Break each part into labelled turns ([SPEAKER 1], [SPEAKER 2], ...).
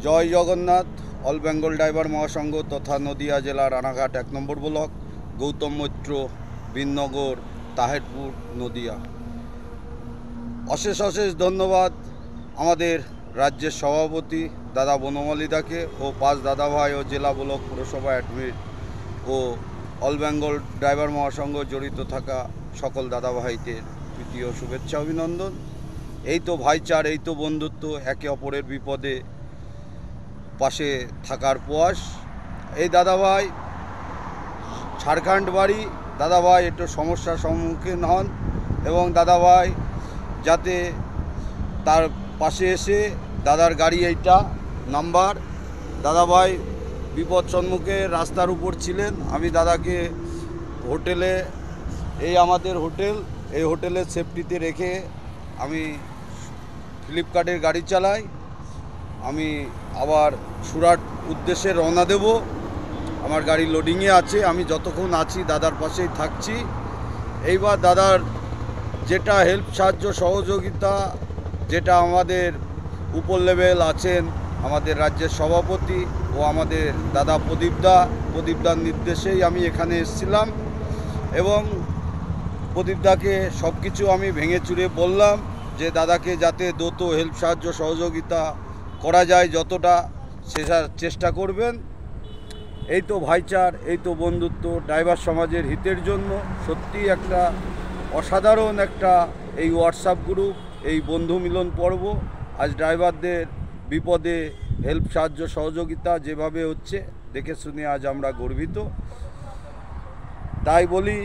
[SPEAKER 1] জয় Jagannath. All Bengal driver মহাসংঘ তথা নদিয়া জেলা রানাঘাট 1 নম্বর block, Gautam Maitra, Binnagar, Taherpur, Nadia. অশেষ অশেষ ধন্যবাদ আমাদের রাজ্যের সভাপতি দাদা বনমালীদাকে ও 5 দাদাভাই ও জেলা ব্লক পুরসভা অ্যাডমিট ও অল বেঙ্গল ড্রাইভার মহাসংঘ জড়িত থাকা সকল দাদাভাইদের তৃতীয় শুভেচ্ছা অভিনন্দন। এই তো ভাইচার, এই তো বন্ধুত্ব, একে অপরের বিপদে পাশে থাকার প্রয়াস। এই দাদাভাই ঝাড়খণ্ড বাড়ি, দাদাভাই একটু সমস্যার সম্মুখীন হন এবং দাদাভাই যাতে তার পাশে এসে, দাদার গাড়ি এইটা নাম্বার, দাদাভাই বিপদ সম্মুখে রাস্তার উপর ছিলেন। আমি দাদাকে হোটেলে, এই আমাদের হোটেল, এই হোটেলের সেফটিতে রেখে আমি ফ্লিপকার্টের গাড়ি চালাই। আমি আবার সুরাট উদ্দেশ্যে রওনা দেব। আমার গাড়ি লোডিংয়ে আছে, আমি যতক্ষণ আছি দাদার পাশেই থাকছি। এইবার দাদার যেটা হেল্প, সাহায্য, সহযোগিতা, যেটা আমাদের উপর লেভেল আছেন আমাদের রাজ্যের সভাপতি ও আমাদের দাদা প্রদীপদার নির্দেশেই আমি এখানে এসেছিলাম এবং প্রদীপদাকে সব কিছু আমি ভেঙে চুরে বললাম যে দাদাকে যাতে দ্রুত হেল্প, সাহায্য, সহযোগিতা করা যায় যতটা, সেটার চেষ্টা করবেন। এই তো ভাইচার, এই তো বন্ধুত্ব, ড্রাইভার সমাজের হিতের জন্য সত্যি একটা অসাধারণ একটা এই হোয়াটসঅ্যাপ গ্রুপ, এই বন্ধু মিলন পর্ব। আজ ড্রাইভারদের বিপদে হেল্প, সাহায্য, সহযোগিতা যেভাবে হচ্ছে দেখে শুনে আজ আমরা গর্বিত। তাই বলি,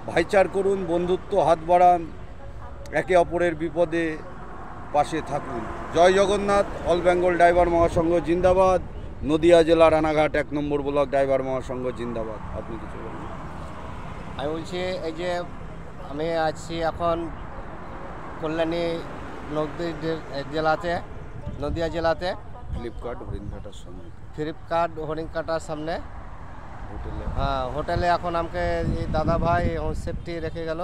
[SPEAKER 1] ভাইচার করুন, বন্ধুত্ব, হাত বাড়ান, একে অপরের বিপদে পাশে থাকুন। জয় জগন্নাথ। অল বেঙ্গল ড্রাইভার মহাসংঘ জিন্দাবাদ। নদিয়া জেলা রানাঘাট 1 নম্বর ব্লক ড্রাইভার মহাসংঘ জিন্দাবাদ। আপনি কিছু বলুন।
[SPEAKER 2] আমি বলছি, এই যে আমি আছি এখন কল্যাণী নদিয়া জেলাতে
[SPEAKER 1] ফ্লিপকার্ট হরিণঘাটার সামনে,
[SPEAKER 2] ফ্লিপকার্ট হরিণঘাটার সামনে
[SPEAKER 1] হোটেলে।
[SPEAKER 2] হ্যাঁ, হোটেলে এখন আমাকে এই দাদা ভাই সেফটি রেখে গেল।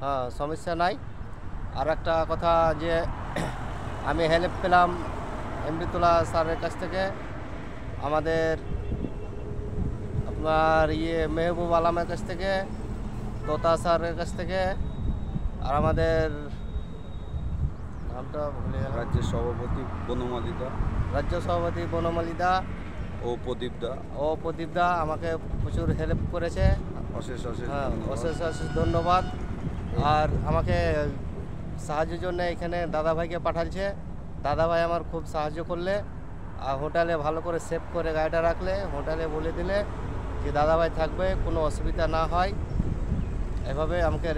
[SPEAKER 2] হ্যাঁ, সমস্যা নাই। আর একটা কথা যে আমি হেল্প পেলাম এমরিতুল্লাহ স্যারের কাছ থেকে, আমাদের আপনার মেহবুব আলমের কাছ থেকে, তোতা স্যারের কাছ থেকে, আর আমাদের নামটা ভুলে গেলাম,
[SPEAKER 1] রাজ্যের সভাপতি বনমালীদা,
[SPEAKER 2] রাজ্য সভাপতি বনমালীদা
[SPEAKER 1] ও প্রদীপদা
[SPEAKER 2] আমাকে প্রচুর হেল্প করেছে।
[SPEAKER 1] অশেষ অশেষ
[SPEAKER 2] হ্যাঁ,
[SPEAKER 1] ধন্যবাদ।
[SPEAKER 2] অশেষ অশেষ ধন্যবাদ। আর আমাকে সাহায্যের জন্য এখানে দাদাভাইকে পাঠাচ্ছে। দাদাভাই আমার খুব সাহায্য করলে, আর হোটেলে ভালো করে সেভ করে গাড়িটা রাখলে, হোটেলে বলে দিলে যে দাদাভাই থাকবে, কোনো অসুবিধা না হয়, এভাবে আমাকে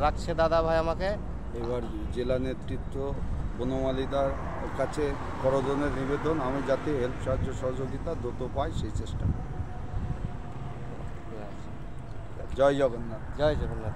[SPEAKER 2] রাখছে দাদাভাই আমাকে।
[SPEAKER 1] এবার জেলা নেতৃত্ব বনমালীদার কাছে করজনের নিবেদন, আমি যাতে হেল্প, সাহায্য, সহযোগিতা দ্রুত পাই সেই চেষ্টা করি। জয় জগন্নাথ।
[SPEAKER 2] জয় জগন্নাথ।